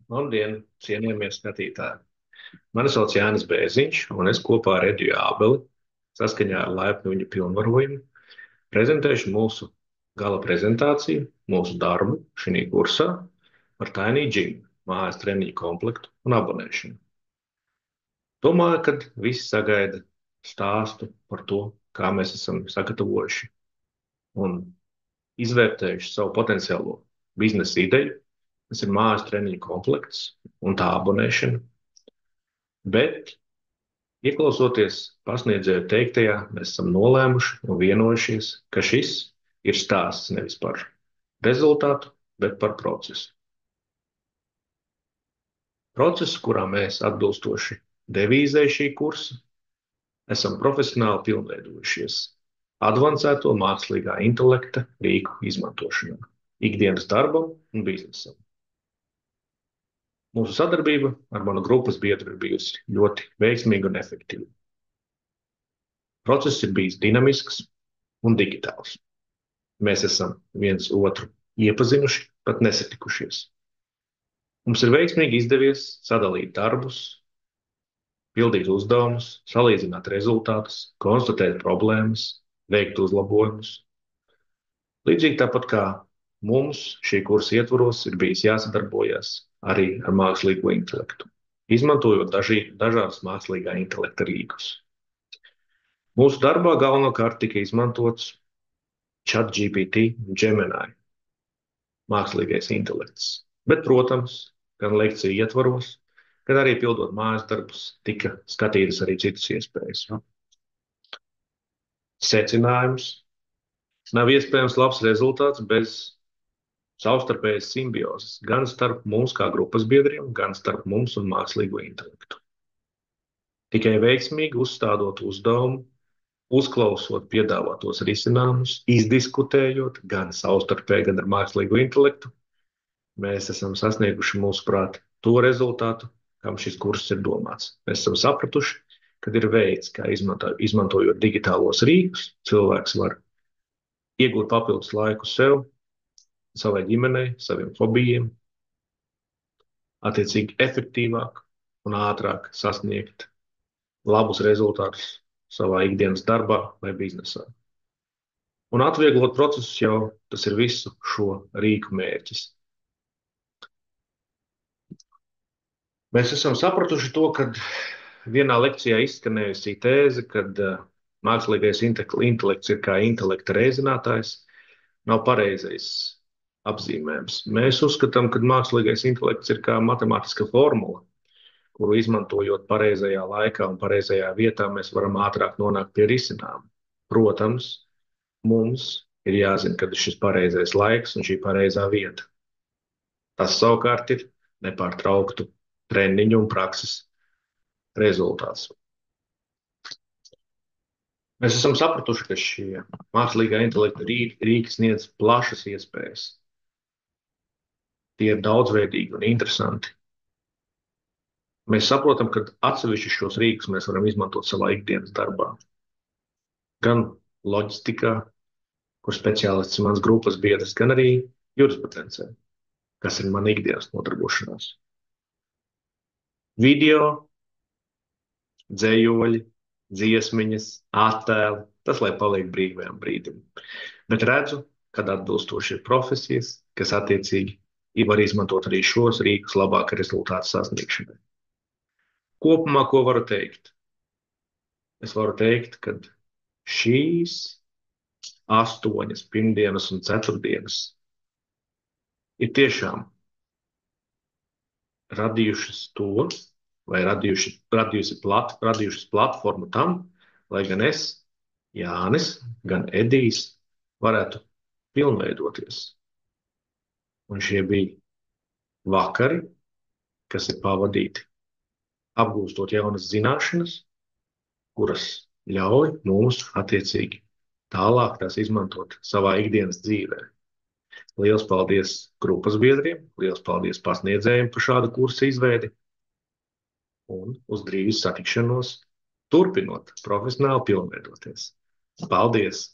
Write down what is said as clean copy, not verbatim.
Labdien, cienījamie skatītāji! Mani sauc Jānis Bērziņš, un es kopā ar Ediju Ābeli, saskaņā ar laipnu viņa pilnvarojumu, prezentēšu mūsu gala prezentāciju, mūsu darbu šī kursā par Tiny Gym, mājas treniņu komplektu un abonēšanu. Domāju, ka visi sagaida stāstu par to, kā mēs esam sagatavojuši un izvērtējuši savu potenciālo biznesa ideju, kas ir mājas treniņu komplekts un tā abonēšana. Bet, ieklausoties pasniedzēju teiktajā, mēs esam nolēmuši un vienojušies, ka šis ir stāsts nevis par rezultātu, bet par procesu. Procesu, kurā mēs atbilstoši devīzei šī kursa esam profesionāli pilnveidojušies advancēto mākslīgā intelekta rīku izmantošanā, ikdienas darbam un biznesam. Mūsu sadarbība ar manu grupas biedru ir bijusi ļoti veiksmīga un efektīva. Process ir bijis dinamisks un digitāls. Mēs esam viens otru iepazinuši, pat nesatikušies. Mums ir veiksmīgi izdevies sadalīt darbus, pildīt uzdevumus, salīdzināt rezultātus, konstatēt problēmas, veikt uzlabojumus. Līdzīgi tāpat kā mums šī kursa ietvaros ir bijis jāsadarbojas arī ar mākslīgo intelektu, izmantojot dažādus mākslīgā intelekta rīkus. Mūsu darbā galvenokārt tika izmantots ChatGPT un Gemini mākslīgais intelekts. Bet, protams, gan lekciju ietvaros, gan arī pildot mājas darbus, tika skatītas arī citas iespējas. Secinājums: nav iespējams labs rezultāts bez savstarpējas simbiozes gan starp mums kā grupas biedriem, gan starp mums un mākslīgo intelektu. Tikai veiksmīgi uzstādot uzdevumu, uzklausot piedāvātos risinājumus, izdiskutējot gan savstarpēji, gan ar mākslīgo intelektu, mēs esam sasnieguši mūsuprāt to rezultātu, kam šis kurs ir domāts. Mēs esam sapratuši, ka ir veids, kā izmantojot digitālos rīkus, cilvēks var iegūt papildus laiku sev, savai ģimenei, saviem hobijiem, attiecīgi efektīvāk un ātrāk sasniegt labus rezultātus savā ikdienas darbā vai biznesā. Un atvieglot procesus jau tas ir visu šo rīku mērķis. Mēs esam sapratuši to, ka vienā lekcijā izskanējusi tēze, ka mākslīgais intelekts ir kā intelekta reizinātājs, nav pareizais apzīmējums. Mēs uzskatām, ka mākslīgais intelekts ir kā matemātiska formula, kuru izmantojot pareizajā laikā un pareizajā vietā, mēs varam ātrāk nonākt pie risinājuma. Protams, mums ir jāzina, kad ir šis pareizais laiks un šī pareizā vieta. Tas savukārt ir nepārtrauktu treniņu un prakses rezultāts. Mēs esam sapratuši, ka šie mākslīgā intelekta rīki sniedz plašas iespējas. Tie ir daudzveidīgi un interesanti. Mēs saprotam, ka atsevišķi šos rīkus mēs varam izmantot savā ikdienas darbā. Gan loģistikā, kur speciālists ir mans grupas biedrs, gan arī jurisprudencē, kas ir mana ikdienas nodarbošanās. Video, dzējoļi, dziesmiņas, attēli, tas lai paliek brīvajam brīdim. Bet redzu, kad atbilstoši ir profesijas, kas attiecīgi var izmantot arī šos rīkus labāka rezultātu sasniegšanai. Kopumā, ko varu teikt? Es varu teikt, ka šīs 8 pirmdienas un ceturtdienas ir tiešām radījušas to, vai radījušas platformu tam, lai gan es, Jānis, gan Edijs varētu pilnveidoties. Un šie bija vakari, kas ir pavadīti apgūstot jaunas zināšanas, kuras ļauj mums attiecīgi tālāk tās izmantot savā ikdienas dzīvē. Liels paldies grupas biedriem, liels paldies pasniedzējiem par šādu kursu izveidi un uz drīz satikšanos, turpinot profesionāli pilnveidoties. Paldies!